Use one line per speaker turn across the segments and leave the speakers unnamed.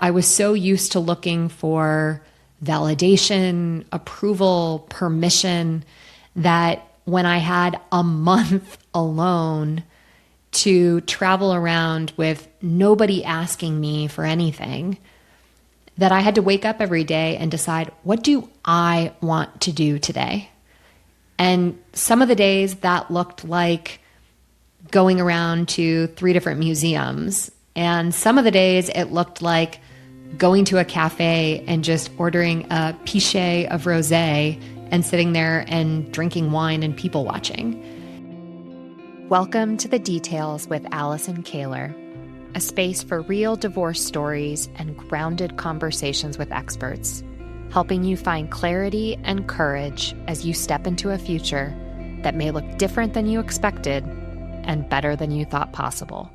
I was so used to looking for validation, approval, permission that when I had a month alone to travel around with nobody asking me for anything, that I had to wake up every day and decide, what do I want to do today? And some of the days that looked like going around to 3 different museums. And some of the days it looked like going to a cafe and just ordering a pichet of rosé and sitting there and drinking wine and people watching. Welcome to The Details with Allison Kahler, a space for real divorce stories and grounded conversations with experts, helping you find clarity and courage as you step into a future that may look different than you expected and better than you thought possible.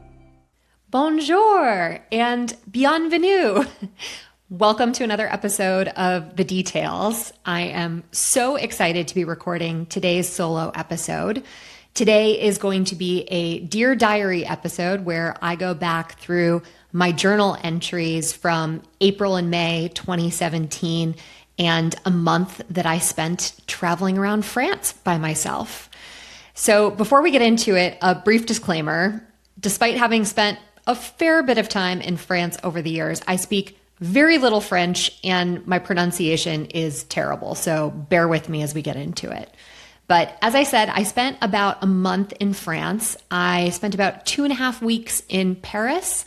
Bonjour and bienvenue. Welcome to another episode of The Details. I am so excited to be recording today's solo episode. Today is going to be a Dear Diary episode where I go back through my journal entries from April and May 2017 and a month that I spent traveling around France by myself. So before we get into it, a brief disclaimer. Despite having spent a fair bit of time in France over the years, I speak very little French and my pronunciation is terrible. So bear with me as we get into it. But as I said, I spent about a month in France. I spent about 2.5 weeks in Paris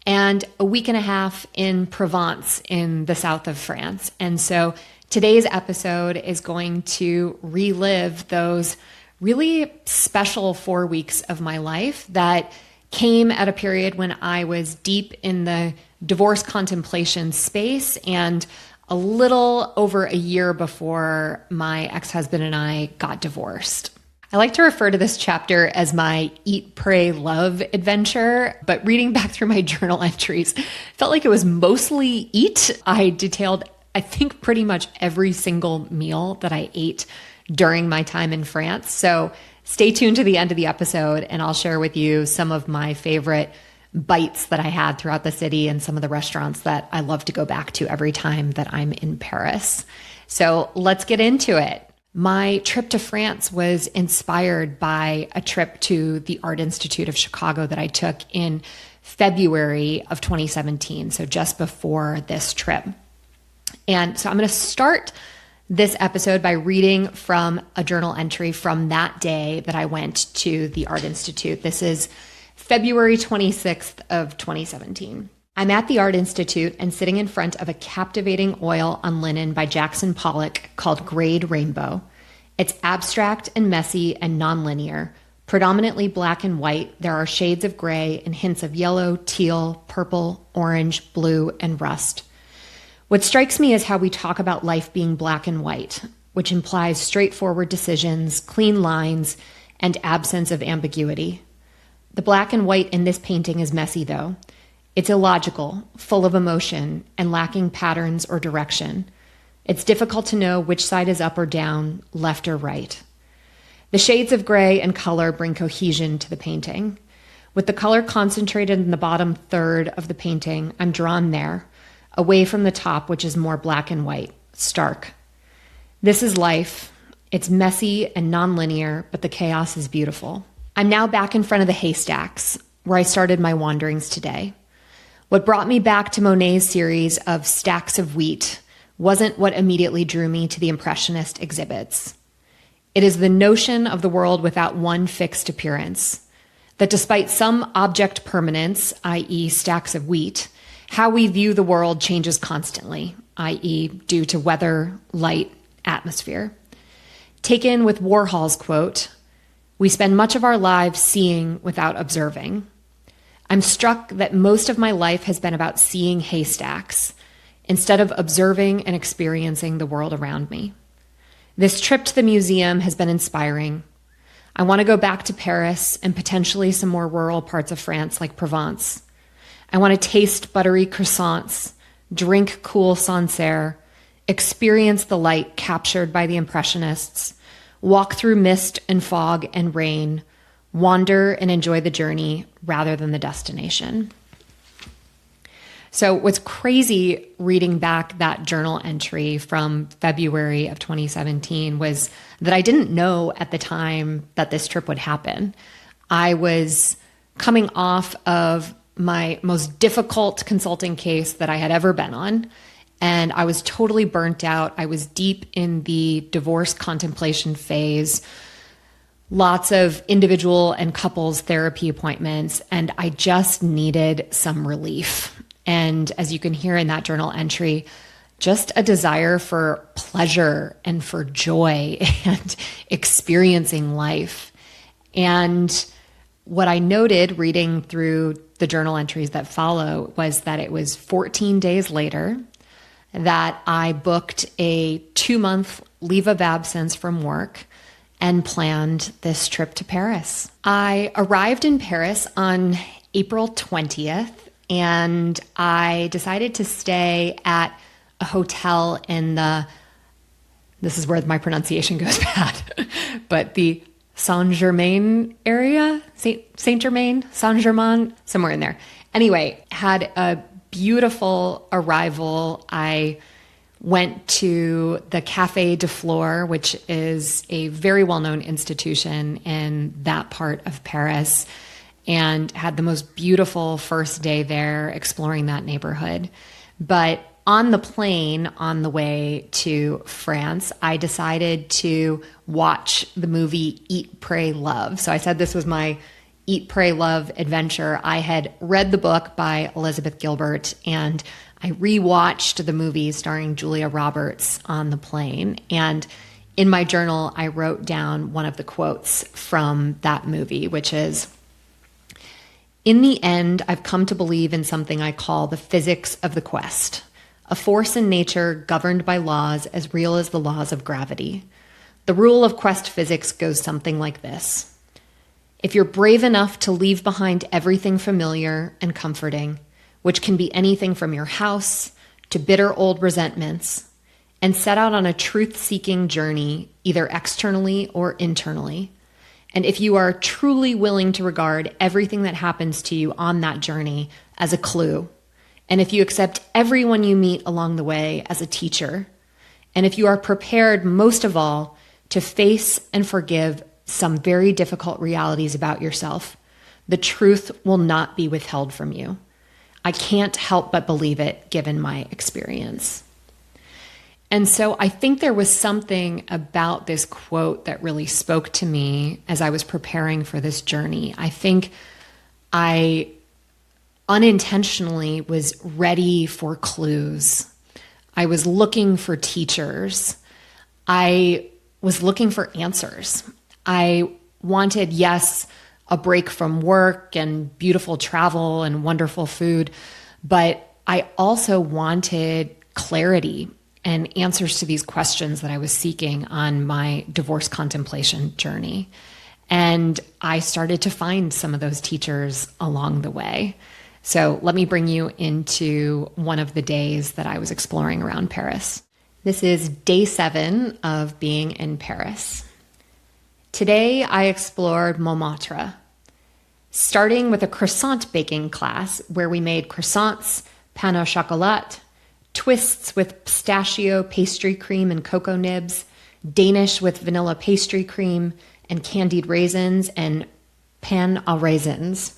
and a week and a half in Provence in the south of France. And so today's episode is going to relive those really special 4 weeks of my life that came at a period when I was deep in the divorce contemplation space and a little over a year before my ex-husband and I got divorced. I like to refer to this chapter as my eat, pray, love adventure, but reading back through my journal entries, felt like it was mostly eat. I detailed, I think, pretty much every single meal that I ate during my time in France. So stay tuned to the end of the episode and I'll share with you some of my favorite bites that I had throughout the city and some of the restaurants that I love to go back to every time that I'm in Paris. So let's get into it. My trip to France was inspired by a trip to the Art Institute of Chicago that I took in February of 2017, so just before this trip. And so I'm going to start this episode by reading from a journal entry from that day that I went to the Art Institute. This is February 26th of 2017. I'm at the Art Institute and sitting in front of a captivating oil on linen by Jackson Pollock called Grade Rainbow. It's abstract and messy and nonlinear, predominantly black and white. There are shades of gray and hints of yellow, teal, purple, orange, blue, and rust. What strikes me is how we talk about life being black and white, which implies straightforward decisions, clean lines, and absence of ambiguity. The black and white in this painting is messy, though. It's illogical, full of emotion, and lacking patterns or direction. It's difficult to know which side is up or down, left or right. The shades of gray and color bring cohesion to the painting. With the color concentrated in the bottom third of the painting, I'm drawn there, away from the top, which is more black and white, stark. This is life. It's messy and nonlinear, but the chaos is beautiful. I'm now back in front of the haystacks, where I started my wanderings today. What brought me back to Monet's series of stacks of wheat wasn't what immediately drew me to the Impressionist exhibits. It is the notion of the world without one fixed appearance, that despite some object permanence, i.e. stacks of wheat, how we view the world changes constantly, i.e. due to weather, light, atmosphere. Taken with Warhol's quote, "We spend much of our lives seeing without observing." I'm struck that most of my life has been about seeing haystacks instead of observing and experiencing the world around me. This trip to the museum has been inspiring. I want to go back to Paris and potentially some more rural parts of France like Provence. I want to taste buttery croissants, drink cool Sancerre, experience the light captured by the Impressionists, walk through mist and fog and rain, wander and enjoy the journey rather than the destination. So what's crazy reading back that journal entry from February of 2017 was that I didn't know at the time that this trip would happen. I was coming off of my most difficult consulting case that I had ever been on, and I was totally burnt out. I was deep in the divorce contemplation phase, lots of individual and couples therapy appointments, and I just needed some relief. And as you can hear in that journal entry, just a desire for pleasure and for joy and experiencing life. And what I noted reading through the journal entries that follow was that it was 14 days later that I booked a 2-month leave of absence from work and planned this trip to Paris. I arrived in Paris on April 20th, and I decided to stay at a hotel in this is where my pronunciation goes bad, but the Saint-Germain area, Saint-Germain, Saint-Germain, somewhere in there. Anyway, had a beautiful arrival. I went to the Café de Flore, which is a very well-known institution in that part of Paris, and had the most beautiful first day there exploring that neighborhood. But on the plane on the way to France, I decided to watch the movie Eat, Pray, Love. So I said this was my Eat, Pray, Love adventure. I had read the book by Elizabeth Gilbert, and I rewatched the movie starring Julia Roberts on the plane. And in my journal, I wrote down one of the quotes from that movie, which is, "In the end, I've come to believe in something I call the physics of the quest. A force in nature governed by laws as real as the laws of gravity. The rule of quest physics goes something like this. If you're brave enough to leave behind everything familiar and comforting, which can be anything from your house to bitter old resentments, and set out on a truth-seeking journey, either externally or internally, and if you are truly willing to regard everything that happens to you on that journey as a clue, and if you accept everyone you meet along the way as a teacher, and if you are prepared most of all to face and forgive some very difficult realities about yourself, the truth will not be withheld from you. I can't help but believe it given my experience." And so I think there was something about this quote that really spoke to me as I was preparing for this journey. I think I unintentionally was ready for clues. I was looking for teachers. I was looking for answers. I wanted, yes, a break from work and beautiful travel and wonderful food, but I also wanted clarity and answers to these questions that I was seeking on my divorce contemplation journey. And I started to find some of those teachers along the way. So let me bring you into one of the days that I was exploring around Paris. This is day 7 of being in Paris. Today I explored Montmartre, starting with a croissant baking class where we made croissants, pain au chocolat, twists with pistachio pastry cream and cocoa nibs, Danish with vanilla pastry cream and candied raisins, and pain aux raisins.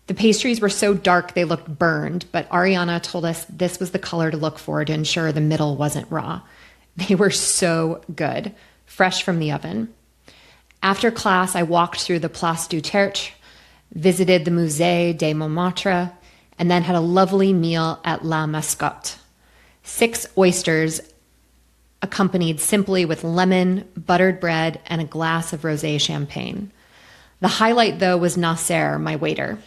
The pastries were so dark they looked burned, but Ariana told us this was the color to look for to ensure the middle wasn't raw. They were so good, fresh from the oven. After class, I walked through the Place du Tertre, visited the Musée de Montmartre, and then had a lovely meal at La Mascotte. 6 oysters accompanied simply with lemon, buttered bread, and a glass of rosé champagne. The highlight, though, was Nasser, my waiter.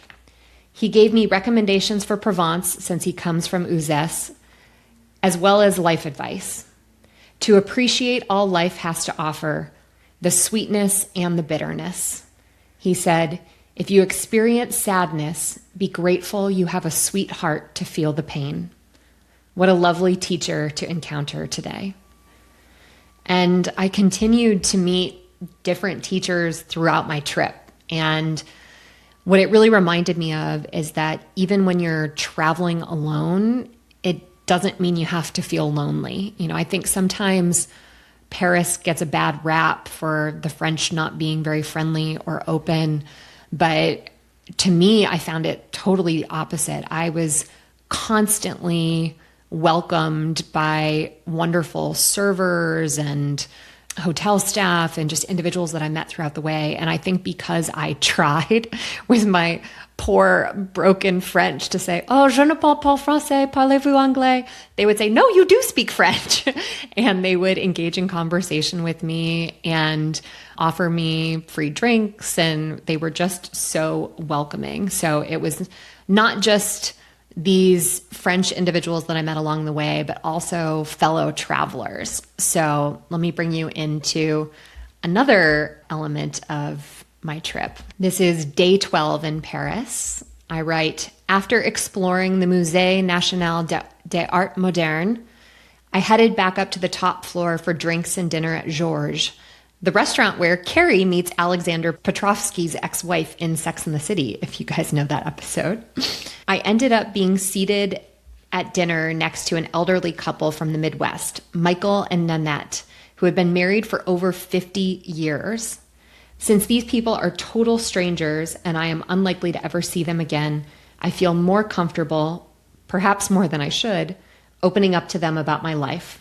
He gave me recommendations for Provence since he comes from Uzès, as well as life advice. To appreciate all life has to offer, the sweetness and the bitterness. He said, if you experience sadness, be grateful you have a sweet heart to feel the pain. What a lovely teacher to encounter today. And I continued to meet different teachers throughout my trip. And What it really reminded me of is that even when you're traveling alone, it doesn't mean you have to feel lonely. I think sometimes Paris gets a bad rap for the French not being very friendly or open, but to me, I found it totally the opposite. I was constantly welcomed by wonderful servers and hotel staff and just individuals that I met throughout the way. And I think because I tried with my poor broken French to say, "Oh, je ne parle pas français, parlez-vous anglais?" They would say, "No, you do speak French." And they would engage in conversation with me and offer me free drinks. And they were just so welcoming. So it was not just these French individuals that I met along the way, but also fellow travelers. So let me bring you into another element of my trip. This is day 12 in Paris. I write, after exploring the Musée National des Arts Modernes, I headed back up to the top floor for drinks and dinner at Georges, the restaurant where Carrie meets Alexander Petrovsky's ex-wife in Sex and the City, if you guys know that episode. I ended up being seated at dinner next to an elderly couple from the Midwest, Michael and Nanette, who had been married for over 50 years. Since these people are total strangers and I am unlikely to ever see them again, I feel more comfortable, perhaps more than I should, opening up to them about my life.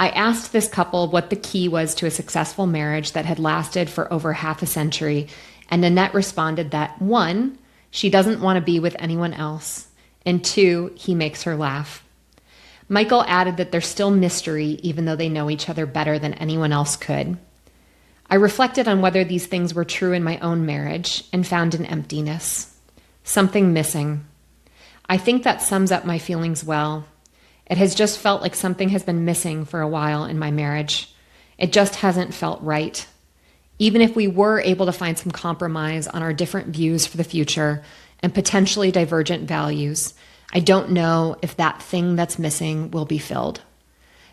I asked this couple what the key was to a successful marriage that had lasted for over half a century, and Nanette responded that 1, she doesn't want to be with anyone else, and 2, he makes her laugh. Michael added that there's still mystery even though they know each other better than anyone else could. I reflected on whether these things were true in my own marriage and found an emptiness, something missing. I think that sums up my feelings well. It has just felt like something has been missing for a while in my marriage. It just hasn't felt right. Even if we were able to find some compromise on our different views for the future and potentially divergent values, I don't know if that thing that's missing will be filled.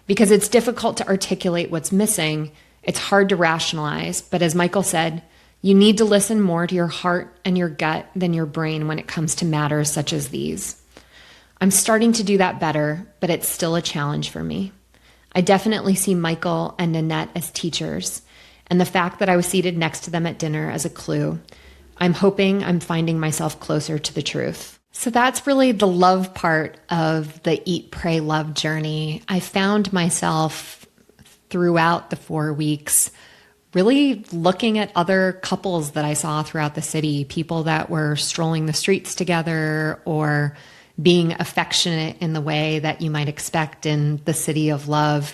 Because it's difficult to articulate what's missing, it's hard to rationalize, but as Michael said, you need to listen more to your heart and your gut than your brain when it comes to matters such as these. I'm starting to do that better, but it's still a challenge for me. I definitely see Michael and Nanette as teachers, and the fact that I was seated next to them at dinner as a clue. I'm hoping I'm finding myself closer to the truth. So that's really the love part of the Eat, Pray, Love journey. I found myself throughout the 4 weeks really looking at other couples that I saw throughout the city, people that were strolling the streets together or being affectionate in the way that you might expect in the city of love.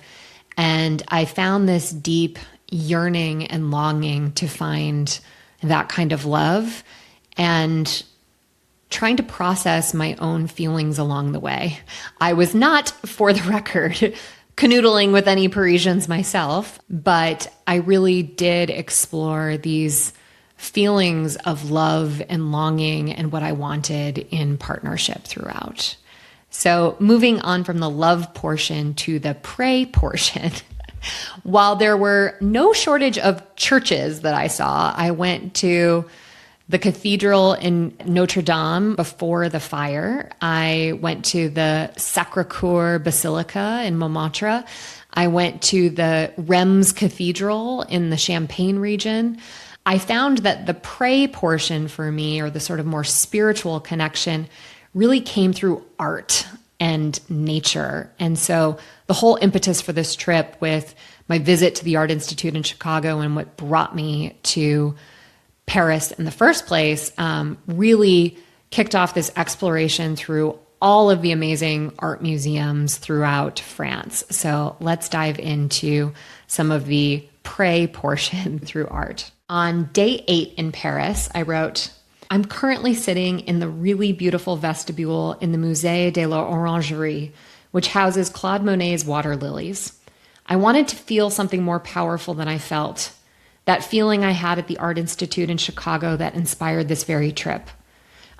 And I found this deep yearning and longing to find that kind of love and trying to process my own feelings along the way. I was not, for the record, canoodling with any Parisians myself, but I really did explore these feelings of love and longing and what I wanted in partnership throughout. So moving on from the love portion to the pray portion, while there were no shortage of churches that I saw, I went to the cathedral in Notre Dame before the fire. I went to the Sacré-Cœur Basilica in Montmartre. I went to the Reims Cathedral in the Champagne region. I found that the pray portion for me, or the sort of more spiritual connection, really came through art and nature. And so the whole impetus for this trip with my visit to the Art Institute in Chicago and what brought me to Paris in the first place really kicked off this exploration through all of the amazing art museums throughout France. So let's dive into some of the pray portion through art. On day 8 in Paris, I wrote, I'm currently sitting in the really beautiful vestibule in the Musée de l'Orangerie, which houses Claude Monet's water lilies. I wanted to feel something more powerful than I felt, that feeling I had at the Art Institute in Chicago that inspired this very trip.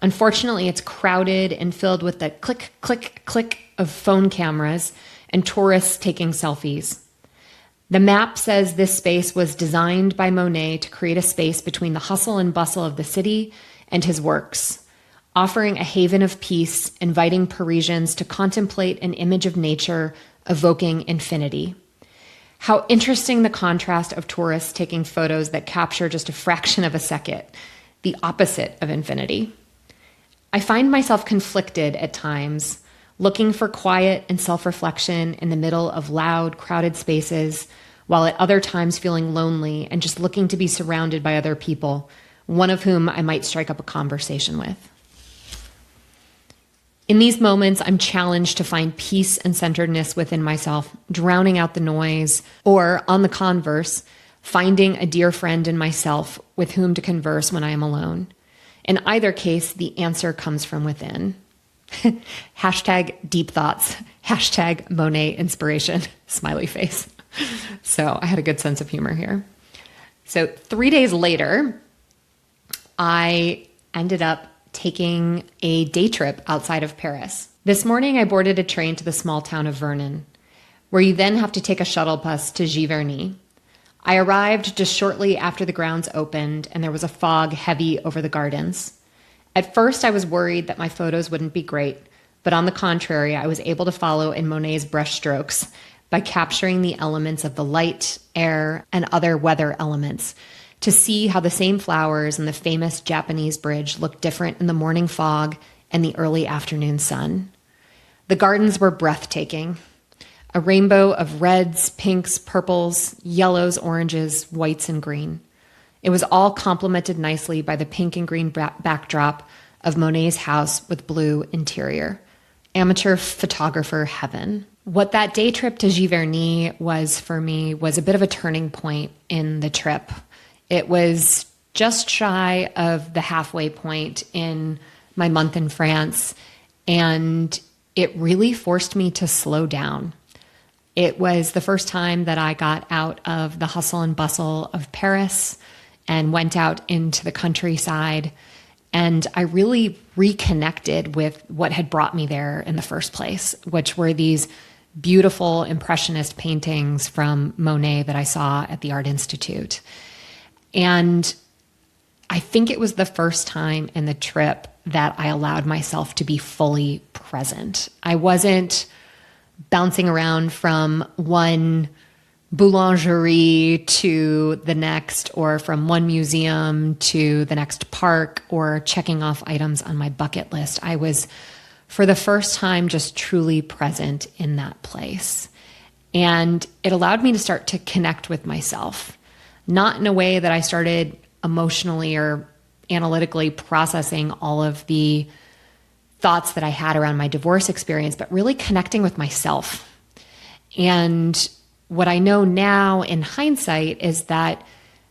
Unfortunately, it's crowded and filled with the click, click, click of phone cameras and tourists taking selfies. The map says this space was designed by Monet to create a space between the hustle and bustle of the city and his works, offering a haven of peace, inviting Parisians to contemplate an image of nature evoking infinity. How interesting the contrast of tourists taking photos that capture just a fraction of a second, the opposite of infinity. I find myself conflicted at times, looking for quiet and self-reflection in the middle of loud, crowded spaces, while at other times feeling lonely and just looking to be surrounded by other people, one of whom I might strike up a conversation with. In these moments, I'm challenged to find peace and centeredness within myself, drowning out the noise, or, on the converse, finding a dear friend in myself with whom to converse when I am alone. In either case, the answer comes from within. Hashtag deep thoughts, hashtag Monet inspiration, smiley face. So I had a good sense of humor here. So 3 days later, I ended up taking a day trip outside of Paris. This morning, I boarded a train to the small town of Vernon, where you then have to take a shuttle bus to Giverny. I arrived just shortly after the grounds opened, and there was a fog heavy over the gardens. At first, I was worried that my photos wouldn't be great, but on the contrary, I was able to follow in Monet's brushstrokes by capturing the elements of the light, air, and other weather elements to see how the same flowers in the famous Japanese bridge looked different in the morning fog and the early afternoon sun. The gardens were breathtaking. A rainbow of reds, pinks, purples, yellows, oranges, whites, and green. It was all complemented nicely by the pink and green backdrop of Monet's house with blue interior. Amateur photographer heaven. What that day trip to Giverny was for me was a bit of a turning point in the trip. It was just shy of the halfway point in my month in France, and it really forced me to slow down. It was the first time that I got out of the hustle and bustle of Paris and went out into the countryside. And I really reconnected with what had brought me there in the first place, which were these beautiful impressionist paintings from Monet that I saw at the Art Institute. And I think it was the first time in the trip that I allowed myself to be fully present. I wasn't bouncing around from one boulangerie to the next, or from one museum to the next park, or checking off items on my bucket list. I was, for the first time, just truly present in that place. And it allowed me to start to connect with myself, not in a way that I started emotionally or analytically processing all of the thoughts that I had around my divorce experience, but really connecting with myself. And what I know now in hindsight is that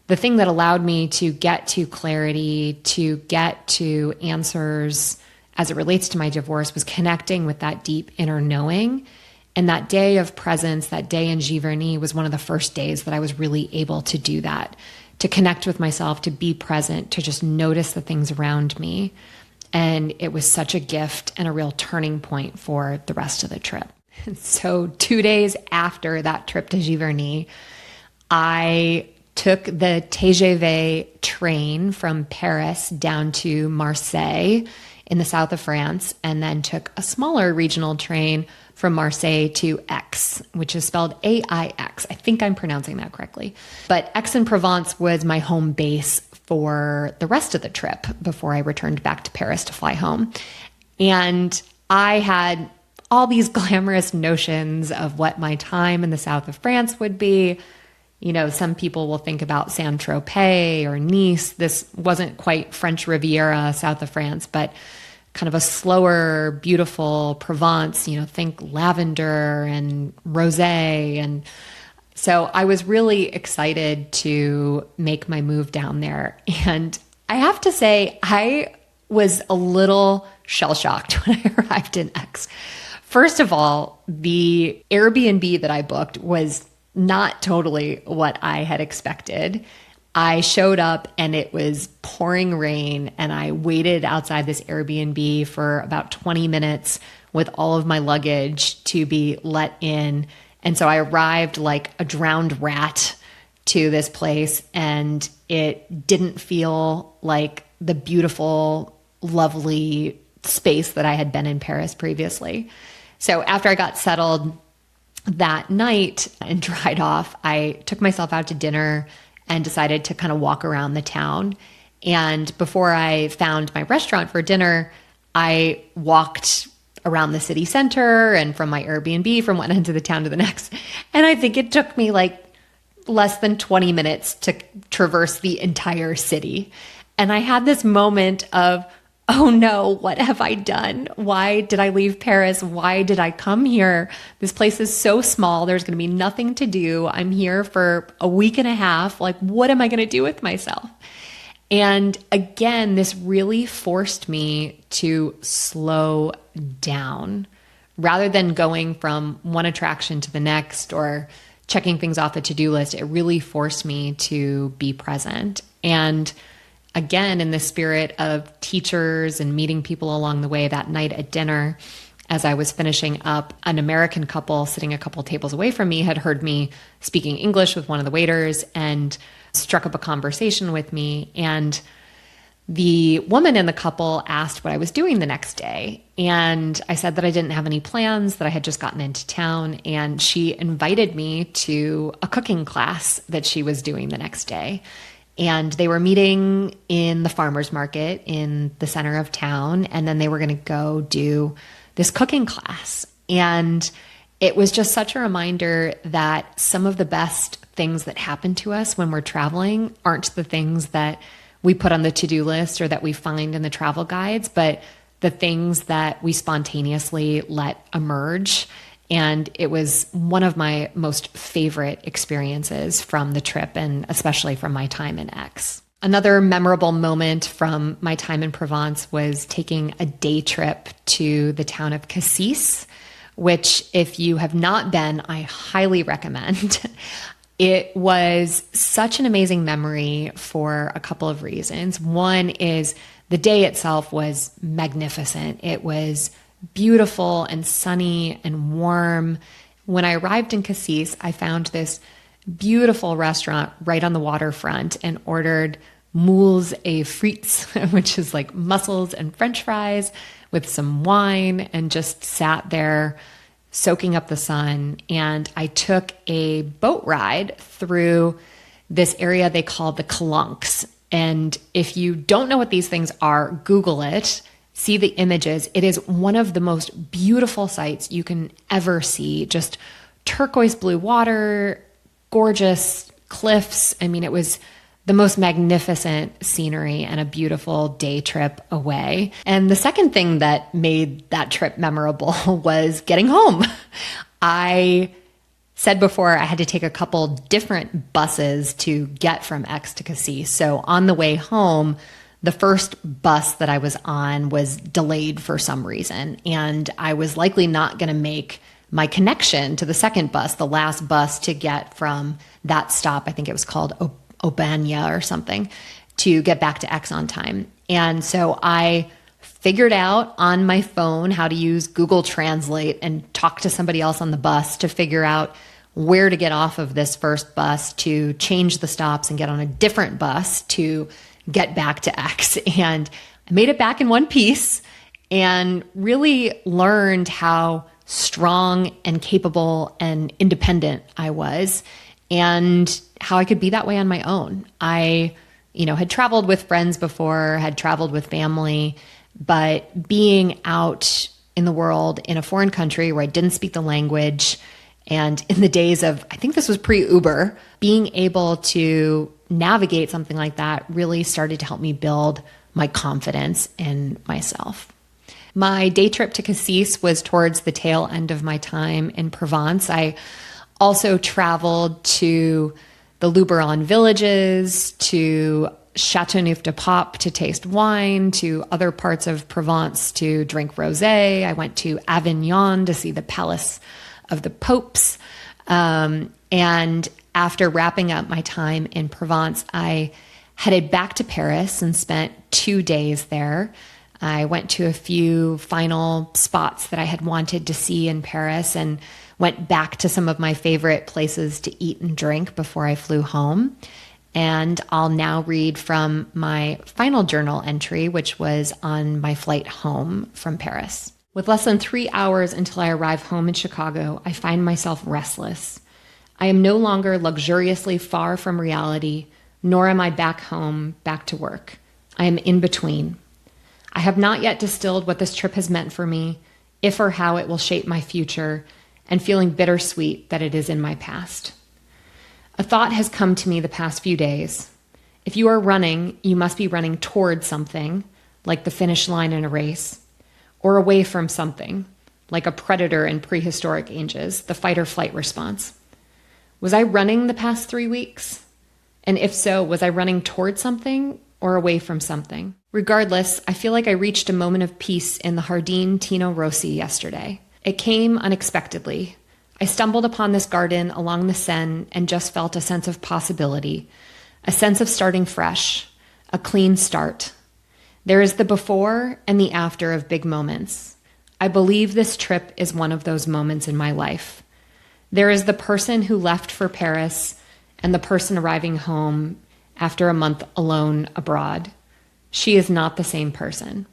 the thing that allowed me to get to clarity, to get to answers as it relates to my divorce, was connecting with that deep inner knowing. And that day of presence, that day in Giverny, was one of the first days that I was really able to do that, to connect with myself, to be present, to just notice the things around me. And it was such a gift and a real turning point for the rest of the trip. So 2 days after that trip to Giverny, I took the TGV train from Paris down to Marseille in the south of France, and then took a smaller regional train from Marseille to Aix, which is spelled A-I-X. I think I'm pronouncing that correctly. But Aix-en-Provence was my home base for the rest of the trip before I returned back to Paris to fly home. And I had all these glamorous notions of what my time in the south of France would be. You know, some people will think about Saint-Tropez or Nice. This wasn't quite French Riviera, south of France, but kind of a slower, beautiful Provence, you know, think lavender and rosé. And so I was really excited to make my move down there. And I have to say, I was a little shell-shocked when I arrived in Aix. First of all, the Airbnb that I booked was not totally what I had expected. I showed up and it was pouring rain, and I waited outside this Airbnb for about 20 minutes with all of my luggage to be let in. And so I arrived like a drowned rat to this place, and it didn't feel like the beautiful, lovely space that I had been in Paris previously. So after I got settled that night and dried off, I took myself out to dinner and decided to kind of walk around the town. And before I found my restaurant for dinner, I walked around the city center and from my Airbnb from one end of the town to the next. And I think it took me like less than 20 minutes to traverse the entire city. And I had this moment of, oh no, what have I done? Why did I leave Paris? Why did I come here? This place is so small. There's going to be nothing to do. I'm here for a week and a half. Like, what am I going to do with myself? And again, this really forced me to slow down rather than going from one attraction to the next or checking things off the to-do list. It really forced me to be present. And again, in the spirit of teachers and meeting people along the way, that night at dinner, as I was finishing up, an American couple sitting a couple tables away from me had heard me speaking English with one of the waiters and struck up a conversation with me. And the woman in the couple asked what I was doing the next day. And I said that I didn't have any plans, that I had just gotten into town. And she invited me to a cooking class that she was doing the next day. And they were meeting in the farmer's market in the center of town. And then they were going to go do this cooking class. And it was just such a reminder that some of the best things that happen to us when we're traveling aren't the things that we put on the to-do list or that we find in the travel guides, but the things that we spontaneously let emerge. And it was one of my most favorite experiences from the trip, and especially from my time in Aix. Another memorable moment from my time in Provence was taking a day trip to the town of Cassis, which, if you have not been, I highly recommend. It was such an amazing memory for a couple of reasons. One is the day itself was magnificent. It was beautiful and sunny and warm. When I arrived in Cassis, I found this beautiful restaurant right on the waterfront and ordered moules et frites, which is like mussels and French fries with some wine, and just sat there soaking up the sun. And I took a boat ride through this area they call the Calanques. And if you don't know what these things are, Google it, see the images. It is one of the most beautiful sights you can ever see. Just turquoise blue water, gorgeous cliffs. I mean, it was the most magnificent scenery and a beautiful day trip away. And the second thing that made that trip memorable was getting home. I said before I had to take a couple different buses to get from Aix to Cassis. So on the way home, the first bus that I was on was delayed for some reason, and I was likely not going to make my connection to the second bus, the last bus to get from that stop. I think it was called Aubagne or something, to get back to Aix on time. And so I figured out on my phone how to use Google Translate and talk to somebody else on the bus to figure out where to get off of this first bus to change the stops and get on a different bus to get back to Aix. And I made it back in one piece and really learned how strong and capable and independent I was, and how I could be that way on my own. I, had traveled with friends before, had traveled with family, but being out in the world in a foreign country where I didn't speak the language, and in the days of, I think this was pre-Uber, being able to navigate something like that really started to help me build my confidence in myself. My day trip to Cassis was towards the tail end of my time in Provence. I also traveled to the Luberon villages, to Châteauneuf-du-Pape to taste wine, to other parts of Provence to drink rosé. I went to Avignon to see the Palace of the Popes. And after wrapping up my time in Provence, I headed back to Paris and spent 2 days there. I went to a few final spots that I had wanted to see in Paris and went back to some of my favorite places to eat and drink before I flew home. And I'll now read from my final journal entry, which was on my flight home from Paris. With less than 3 hours until I arrive home in Chicago, I find myself restless. I am no longer luxuriously far from reality, nor am I back home, back to work. I am in between. I have not yet distilled what this trip has meant for me, if or how it will shape my future, and feeling bittersweet that it is in my past. A thought has come to me the past few days. If you are running, you must be running towards something, like the finish line in a race, or away from something, like a predator in prehistoric ages, the fight or flight response. Was I running the past 3 weeks? And if so, was I running towards something or away from something? Regardless, I feel like I reached a moment of peace in the Jardin Tino Rossi yesterday. It came unexpectedly. I stumbled upon this garden along the Seine and just felt a sense of possibility, a sense of starting fresh, a clean start. There is the before and the after of big moments. I believe this trip is one of those moments in my life. There is the person who left for Paris and the person arriving home after a month alone abroad. She is not the same person.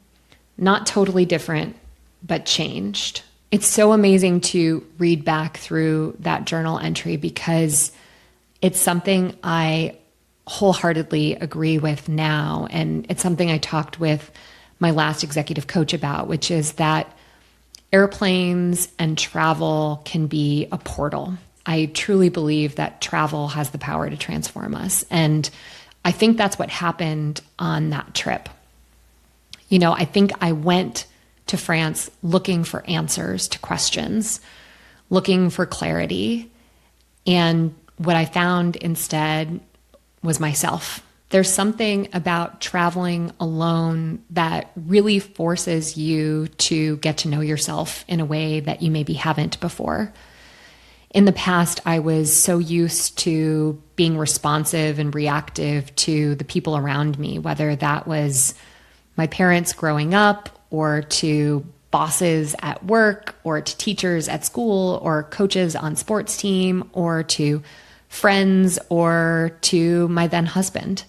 Not totally different, but changed. It's so amazing to read back through that journal entry because it's something I wholeheartedly agree with now. And it's something I talked with my last executive coach about, which is that airplanes and travel can be a portal. I truly believe that travel has the power to transform us. And I think that's what happened on that trip. You know, I think I went to France looking for answers to questions, looking for clarity. And what I found instead was myself. There's something about traveling alone that really forces you to get to know yourself in a way that you maybe haven't before. In the past, I was so used to being responsive and reactive to the people around me, whether that was my parents growing up, or to bosses at work, or to teachers at school, or coaches on sports team, or to friends, or to my then husband.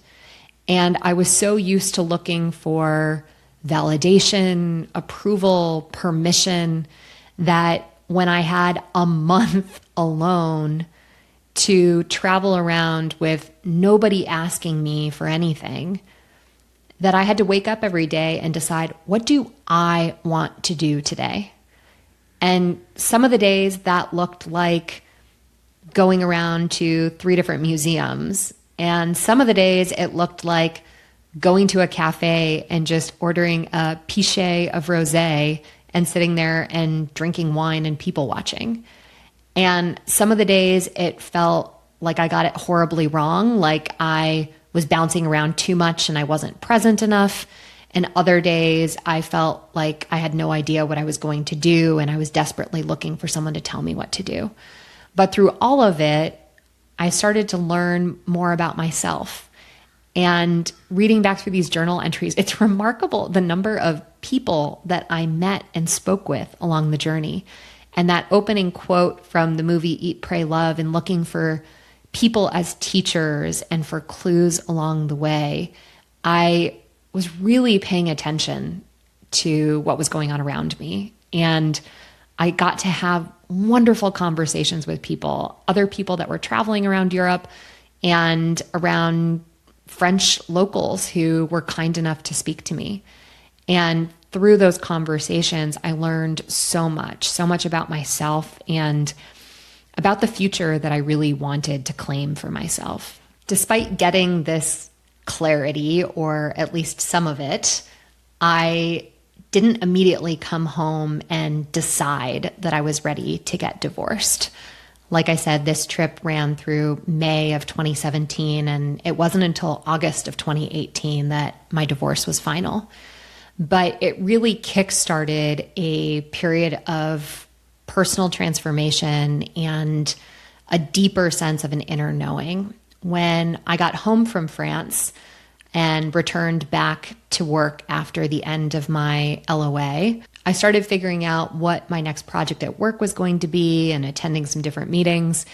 And I was so used to looking for validation, approval, permission, that when I had a month alone to travel around with nobody asking me for anything, that I had to wake up every day and decide, what do I want to do today? And some of the days that looked like going around to 3 different museums. And some of the days it looked like going to a cafe and just ordering a pichet of rosé and sitting there and drinking wine and people watching. And some of the days it felt like I got it horribly wrong, like I was bouncing around too much and I wasn't present enough. And other days I felt like I had no idea what I was going to do and I was desperately looking for someone to tell me what to do. But through all of it, I started to learn more about myself. And reading back through these journal entries, it's remarkable the number of people that I met and spoke with along the journey. And that opening quote from the movie Eat, Pray, Love, and looking for people as teachers and for clues along the way, I was really paying attention to what was going on around me. And I got to have wonderful conversations with people, other people that were traveling around Europe and around French locals who were kind enough to speak to me. And through those conversations, I learned so much about myself and about the future that I really wanted to claim for myself. Despite getting this clarity, or at least some of it, I didn't immediately come home and decide that I was ready to get divorced. Like I said, this trip ran through May of 2017, and it wasn't until August of 2018 that my divorce was final. But it really kickstarted a period of personal transformation and a deeper sense of an inner knowing. When I got home from France, and returned back to work after the end of my LOA, I started figuring out what my next project at work was going to be and attending some different meetings.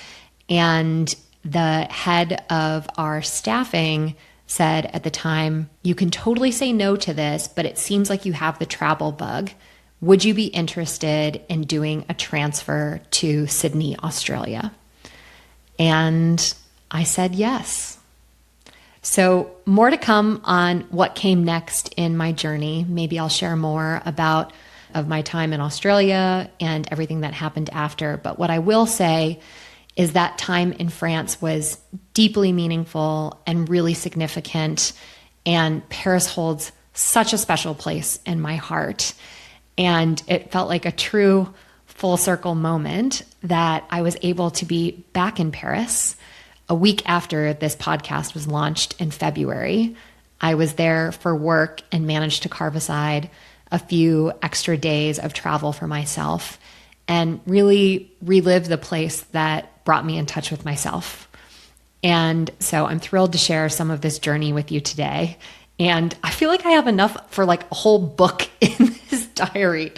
And the head of our staffing said at the time, "You can totally say no to this, but it seems like you have the travel bug. Would you be interested in doing a transfer to Sydney, Australia?" And I said yes. So more to come on what came next in my journey. Maybe I'll share more about of my time in Australia and everything that happened after. But what I will say is that time in France was deeply meaningful and really significant. And Paris holds such a special place in my heart. And it felt like a true full circle moment that I was able to be back in Paris a week after this podcast was launched in February. I was there for work and managed to carve aside a few extra days of travel for myself and really relive the place that brought me in touch with myself. And so I'm thrilled to share some of this journey with you today. And I feel like I have enough for like a whole book in this diary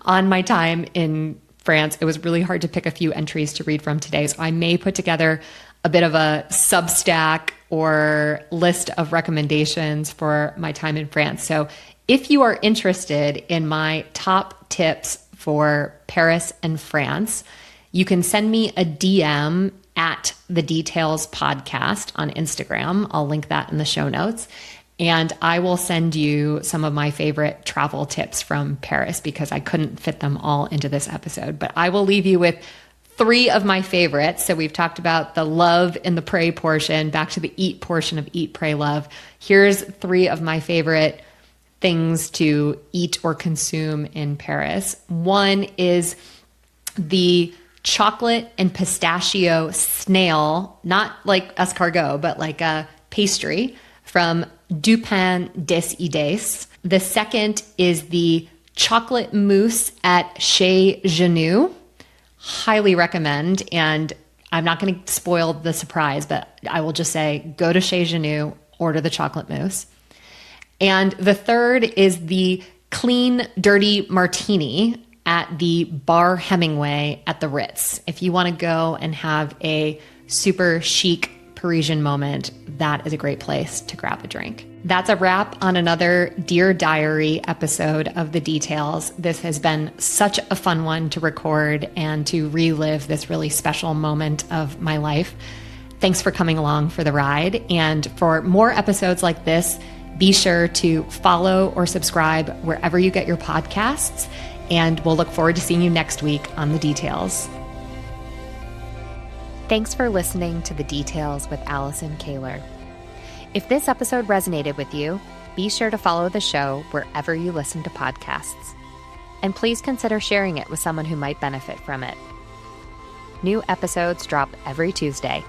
on my time in France. It was really hard to pick a few entries to read from today. So I may put together a bit of a Substack or list of recommendations for my time in France. So if you are interested in my top tips for Paris and France, you can send me a DM at The Details Podcast on Instagram. I'll link that in the show notes. And I will send you some of my favorite travel tips from Paris because I couldn't fit them all into this episode. But I will leave you with 3 of my favorites. So we've talked about the love and the pray portion, back to the eat portion of Eat, Pray, Love. Here's 3 of my favorite things to eat or consume in Paris. One is the chocolate and pistachio snail, not like escargot, but like a pastry from Du Pain des Idées. The second is the chocolate mousse at Chez Genou. Highly recommend. And I'm not going to spoil the surprise, but I will just say, go to Chez Genou, order the chocolate mousse. And the third is the clean, dirty martini at the Bar Hemingway at the Ritz. If you want to go and have a super chic Parisian moment, that is a great place to grab a drink. That's a wrap on another Dear Diary episode of The Details. This has been such a fun one to record and to relive this really special moment of my life. Thanks for coming along for the ride. And for more episodes like this, be sure to follow or subscribe wherever you get your podcasts. And we'll look forward to seeing you next week on The Details. Thanks for listening to The Details with Allison Kahler. If this episode resonated with you, be sure to follow the show wherever you listen to podcasts. And please consider sharing it with someone who might benefit from it. New episodes drop every Tuesday.